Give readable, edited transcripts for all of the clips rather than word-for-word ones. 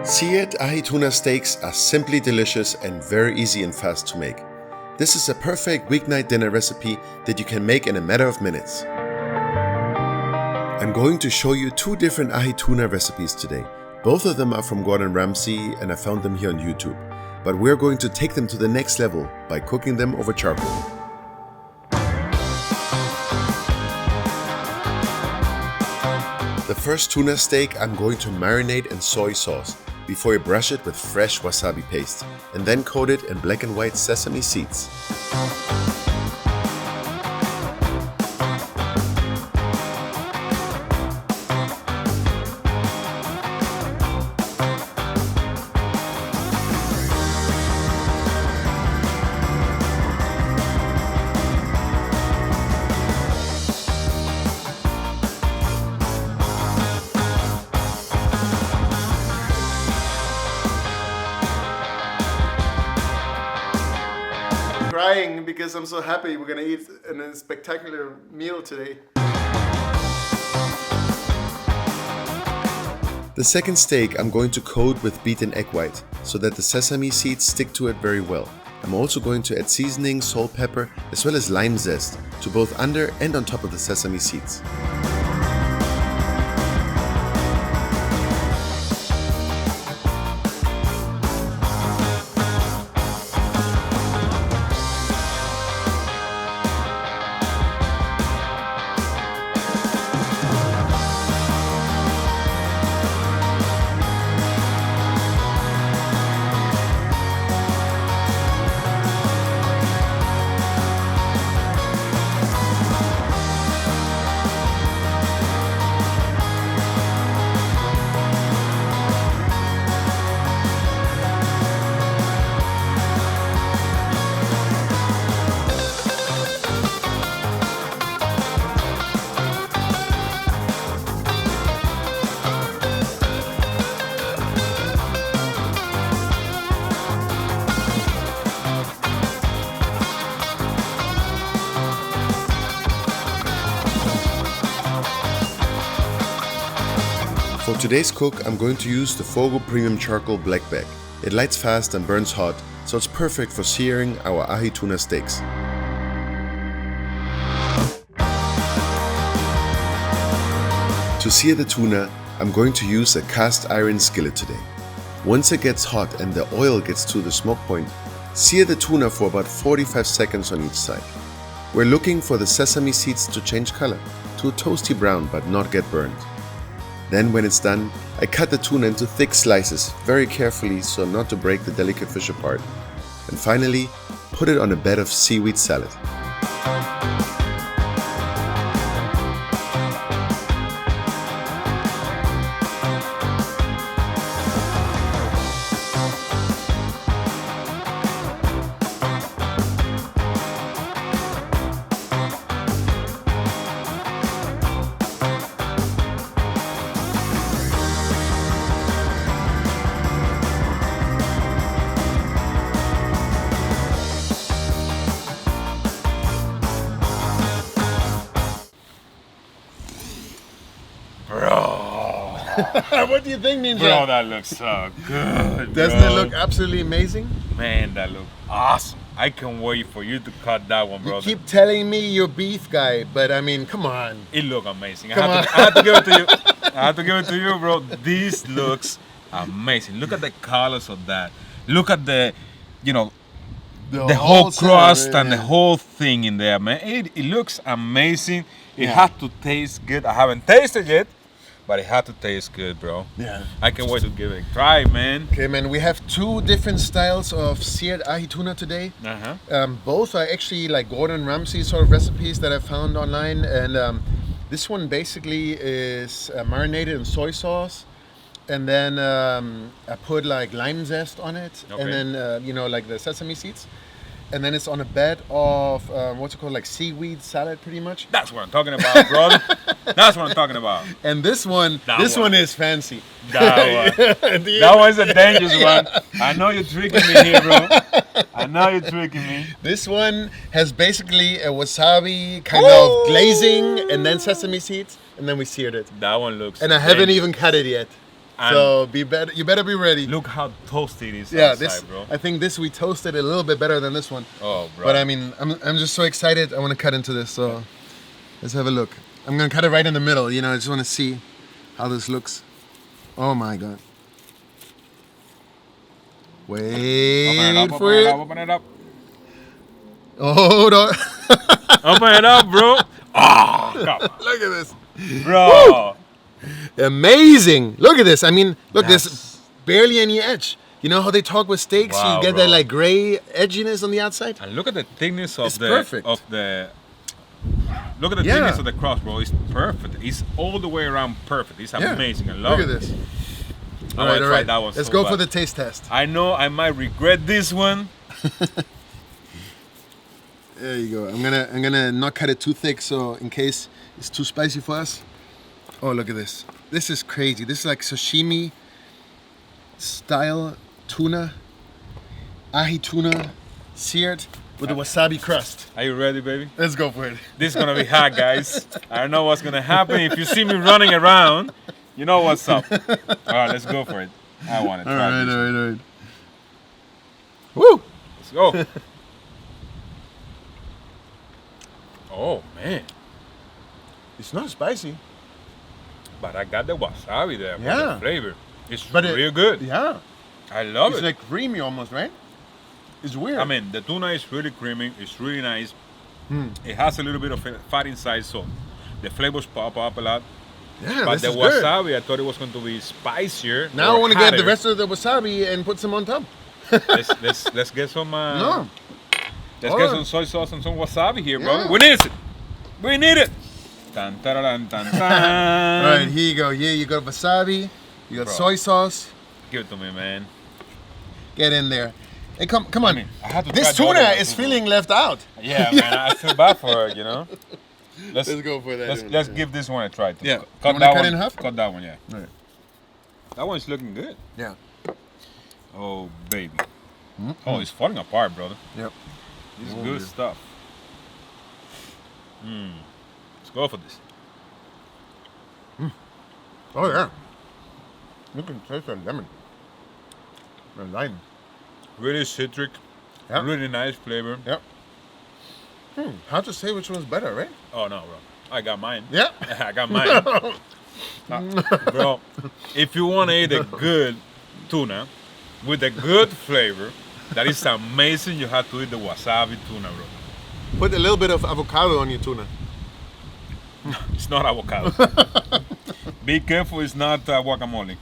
Seared Ahi Tuna steaks are simply delicious and very easy and fast to make. This is a perfect weeknight dinner recipe that you can make in a matter of minutes. I'm going to show you 2 different Ahi Tuna recipes today. Both of them are from Gordon Ramsay and I found them here on YouTube. But we're going to take them to the next level by cooking them over charcoal. The first tuna steak I'm going to marinate in soy sauce before you brush it with fresh wasabi paste and then coat it in black and white sesame seeds. Crying because I'm so happy we're gonna eat a spectacular meal today. The second steak I'm going to coat with beaten egg white so that the sesame seeds stick to it very well. I'm also going to add seasoning, salt, pepper, as well as lime zest to both under and on top of the sesame seeds. For today's cook, I'm going to use the FOGO Premium Charcoal Black Bag. It lights fast and burns hot, so it's perfect for searing our Ahi Tuna steaks. To sear the tuna, I'm going to use a cast iron skillet today. Once it gets hot and the oil gets to the smoke point, sear the tuna for about 45 seconds on each side. We're looking for the sesame seeds to change color to a toasty brown but not get burned. Then when it's done, I cut the tuna into thick slices very carefully so not to break the delicate fish apart. And finally, put it on a bed of seaweed salad. What do you think, Ninja? Bro, that looks so good. Doesn't it look absolutely amazing? Man, that looks awesome. I can't wait for you to cut that one, bro. You keep telling me you're beef guy, but I mean, come on. It looks amazing. I have to give it to you. I have to give it to you, bro. This looks amazing. Look at the colors of that. Look at the, the whole crust and the whole thing in there, man. It looks amazing. It has to taste good. I haven't tasted yet, but it had to taste good, bro. Yeah. I can't wait to give it a try, man. Okay, man, we have 2 different styles of seared ahi tuna today. Both are actually like Gordon Ramsay sort of recipes that I found online. And this one basically is marinated in soy sauce. And then I put like lime zest on it. Okay. And then, like the sesame seeds. And then it's on a bed of, like seaweed salad pretty much. That's what I'm talking about, brother. That's what I'm talking about. And this one is fancy. That one's a dangerous one. I know you're tricking me here, bro. I know you're tricking me. This one has basically a wasabi kind of glazing and then sesame seeds, and then we seared it. That one looks And I haven't even cut it yet. So you better be ready. Look how toasty it is Yeah, outside, bro. I think this we toasted a little bit better than this one. Oh, bro. But I mean, I'm just so excited. I want to cut into this. So let's have a look. I'm gonna cut it right in the middle. You know, I just want to see how this looks. Oh my god. Wait for it. Open it up. Hold on. Open it up, bro. Oh, come on. Look at this. Bro. Amazing. Look at this. I mean, look, Yes. there's barely any edge. You know how they talk with steaks? Wow, you get bro. that like gray edginess on the outside? And look at the thickness of It's perfect. Look at the thickness of the crust, bro. It's perfect. It's all the way around perfect. It's amazing. I love Look it. at this. I want to try that one. Let's so go bad. for the taste test. I know I might regret this one. There you go. I'm gonna not cut it too thick, so in case it's too spicy for us. Oh, look at this. This is crazy. This is like sashimi style tuna, ahi tuna, seared with the wasabi crust. Are you ready, baby? Let's go for it. This is gonna be hot, guys. I don't know what's gonna happen. If you see me running around, you know what's up. All right, let's go for it. I want to try this. All right. Woo! Let's go. Oh man, It's not spicy. but I got the wasabi there. For Yeah. the flavor. It's But real good. Yeah. I love It's it. like creamy almost, right? It's weird. I mean, the tuna is really creamy. It's really nice. It has a little bit of fat inside, so the flavors pop up a lot. yeah, But this the is good. wasabi, I thought it was going to be spicier. Now or I want to get the hotter. rest of the wasabi and put some on top. Let's get some. No. Let's All get right. some soy sauce and some wasabi here, bro. Yeah. We need it. We need it. Dun, dun, dun, dun, All right, dun. here you go. Here you got wasabi. You got Bro. soy sauce. Give it to me, man. Get in there. Hey, come on. I mean, I had to This try the tuna other one is too, feeling left out. Yeah, man. I feel bad for her, you know. Let's go for that. Let's give this one a try. Too. Yeah. Cut You wanna that cut one it in half? Cut that one, yeah. All right. That one's looking good. Yeah. Oh, baby. Oh, it's falling apart, brother. Yep. It's Oh, good yeah. stuff. Let's go for this. Oh yeah. You can taste the lemon. The lime. Really citric. Yeah. Really nice flavor. Yep. Hard to say which one's better, right? Oh no, bro. I got mine. Yeah. I got mine. Bro, if you want to eat a good tuna with a good flavor, that is amazing. You have to eat the wasabi tuna, bro. Put a little bit of avocado on your tuna. It's not avocado. Be careful, it's not guacamole.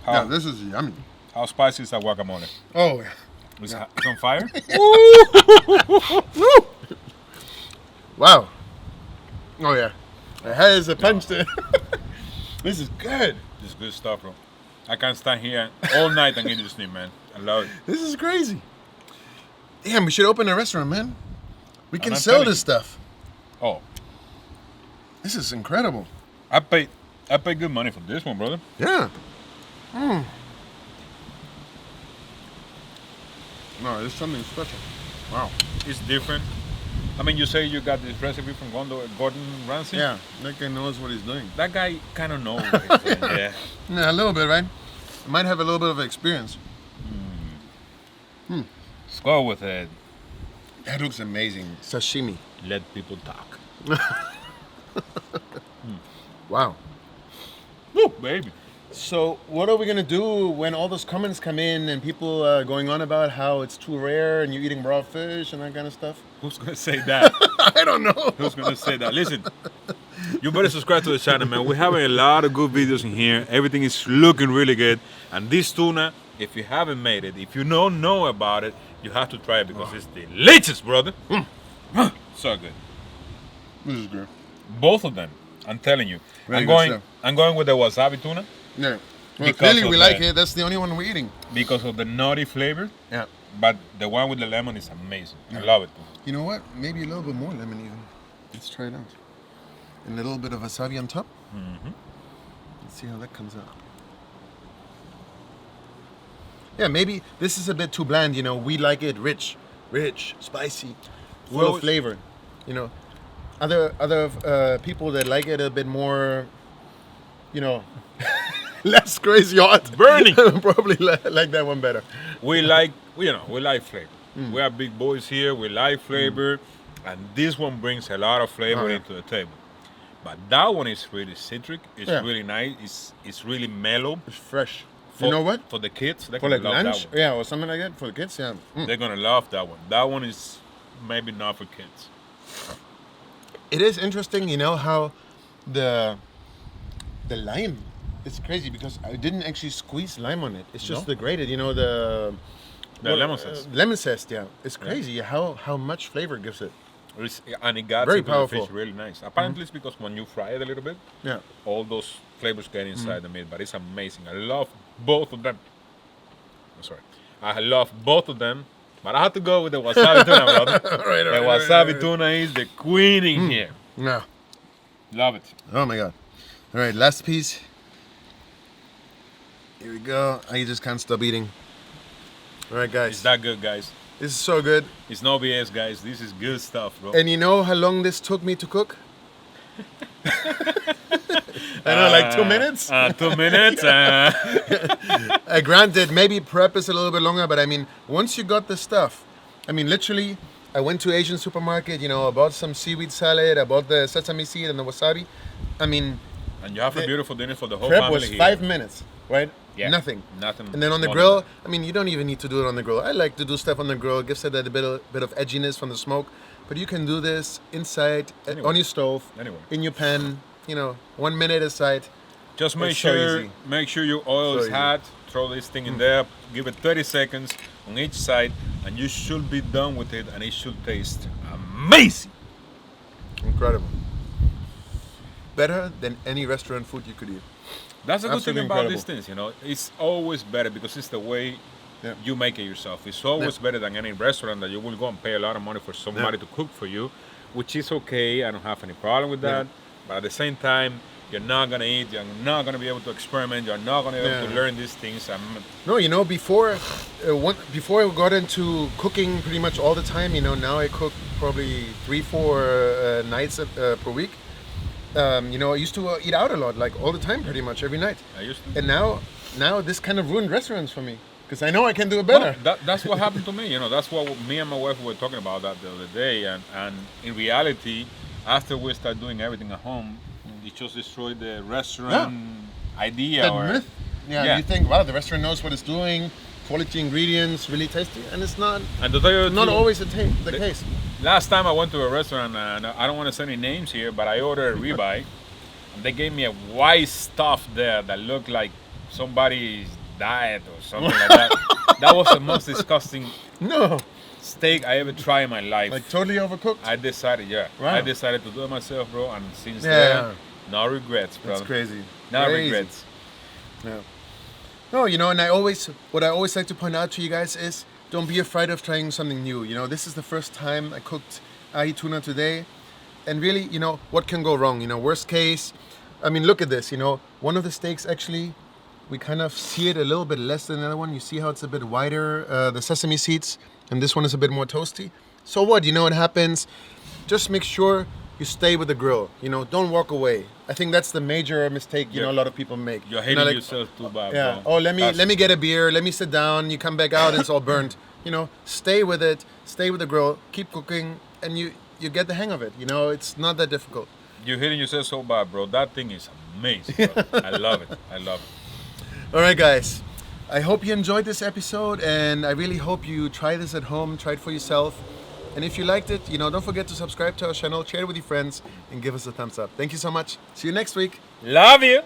Yeah, this is yummy. How spicy is that guacamole? Oh yeah. It's on fire? Wow. Oh yeah. It has a punch to it. This is good. This is good stuff, bro. I can stand here all night and eat this thing, man. I love it. This is crazy. Damn, we should open a restaurant, man. We can I'm sell telling this you. stuff. Oh, This is incredible. I paid good money for this one, brother. Yeah. No, there's something special. Wow. It's different. I mean, you say you got this recipe from Gordon Ramsay? Yeah, that guy knows what he's doing. That guy kind of knows what he's doing, yeah. Yeah, a little bit, right? Might have a little bit of experience. Let's go with it. That looks amazing. Sashimi. Let people talk. Wow. Woo, baby. So, what are we gonna do when all those comments come in and people are going on about how it's too rare and you're eating raw fish and that kind of stuff? Who's going to say that? I don't know. Who's going to say that? Listen, you better subscribe to the channel, man. We're having a lot of good videos in here. Everything is looking really good. And this tuna, if you haven't made it, if you don't know about it, you have to try it because it's delicious, brother. So good. This is good. Both of them, I'm telling you. Very good stuff. I'm going with the wasabi tuna Yeah. Well, Because clearly of we like that. it. That's the only one we're eating. because of the nutty flavor. Yeah. But the one with the lemon is amazing. I love it. You know what? Maybe a little bit more lemon even. Let's try it out. And a little bit of wasabi on top. Let's see how that comes out. Yeah, maybe this is a bit too bland. You know, we like it rich, spicy, full Well, of flavor. You know, other people that like it a bit more you know, less crazy hot. Burning. Probably like that one better. We like flavor. We are big boys here. We like flavor, and this one brings a lot of flavor into the table. But that one is really citric. It's really nice. It's really mellow. It's fresh. You know what? For the kids, they're For gonna like love lunch, that one. yeah, or something like that. For the kids, yeah. They're gonna love that one. That one is maybe not for kids. It is interesting, you know, how the lime is crazy because I didn't actually squeeze lime on it. It's just the grated, you know, the lemon zest. Lemon zest, yeah. It's crazy how much flavor it gives it. And it got Very into powerful. the fish really nice. Apparently, it's because when you fry it a little bit, Yeah. all those flavors get inside the meat. But it's amazing. I love both of them. I'm sorry. I love both of them. But I have to go with the wasabi tuna, brother. The wasabi tuna is the queen in here. Yeah. Love it. Oh my god. All right, last piece. Here we go. I just can't stop eating. All right, guys. It's that good, guys. This is so good. It's no BS, guys. This is good stuff, bro. And you know how long this took me to cook? I know, like 2 minutes. 2 minutes. Granted, maybe prep is a little bit longer, but I mean, once you got the stuff, I mean, literally, I went to Asian supermarket, you know, I bought some seaweed salad, I bought the sesame seed and the wasabi. I mean, And you have a beautiful dinner for the whole prep family was here. 5 minutes, right? Yeah. Nothing. Nothing. And then on the more grill, than I mean, you don't even need to do it on the grill. I like to do stuff on the grill. It gives it a bit of edginess from the smoke. But you can do this inside, on your stove, Anywhere. in your pan, you know, 1 minute aside. Just make It's so sure easy. your oil So is easy. hot. Throw this thing in there. Give it 30 seconds on each side, and you should be done with it. And it should taste amazing. Incredible. Better than any restaurant food you could eat. That's a good thing Absolutely about incredible. these things. You know, it's always better because it's the way Yeah. you make it yourself. It's always better than any restaurant that you will go and pay a lot of money for somebody to cook for you, which is okay. I don't have any problem with that. But at the same time, you're not gonna eat. You're not gonna be able to experiment. You're not gonna be able to Yeah. learn these things. No, you know, before I got into cooking pretty much all the time, you know, now I cook probably 3-4 nights per week. You know, I used to eat out a lot, like all the time, pretty much every night. I used to. And now this kind of ruined restaurants for me because I know I can do it better. Well, that's what happened to me. You know, that's what me and my wife were talking about that the other day. And in reality, after we start doing everything at home, it just destroyed the restaurant idea. That or myth. Yeah, you think, wow, the restaurant knows what it's doing, quality ingredients, really tasty, and it's not. And to tell you the Not truth, always the case. last time I went to a restaurant, and I don't want to say any names here, but I ordered a ribeye, and they gave me a white stuff there that looked like somebody's diet or something like that. That was the most disgusting No, steak I ever tried in my life. like totally overcooked. I decided, Wow. I decided to do it myself, bro, and since Yeah. then, no regrets, bro. That's crazy. No Crazy. regrets. Yeah. No, you know, and what I always like to point out to you guys is don't be afraid of trying something new. You know, this is the first time I cooked ahi tuna today, and really, you know, what can go wrong? You know, worst case, I mean, look at this. You know, one of the steaks actually, we kind of seared a little bit less than the other one. You see how it's a bit wider, the sesame seeds, and this one is a bit more toasty. So what? You know what happens? Just make sure you stay with the grill. You know, don't walk away. I think that's the major mistake you know a lot of people make. You're You hating know, like, yourself too bad, yeah. bro. Oh, let me get a beer. Let me sit down. You come back out, and it's all burnt. You know, stay with it. Stay with the grill. Keep cooking, and you get the hang of it. You know, it's not that difficult. You're hitting yourself so bad, bro. That thing is amazing, bro. I love it. I love it. All right, guys. I hope you enjoyed this episode, and I really hope you try this at home. Try it for yourself. And if you liked it, you know, don't forget to subscribe to our channel, share it with your friends, and give us a thumbs up. Thank you so much. See you next week. Love you.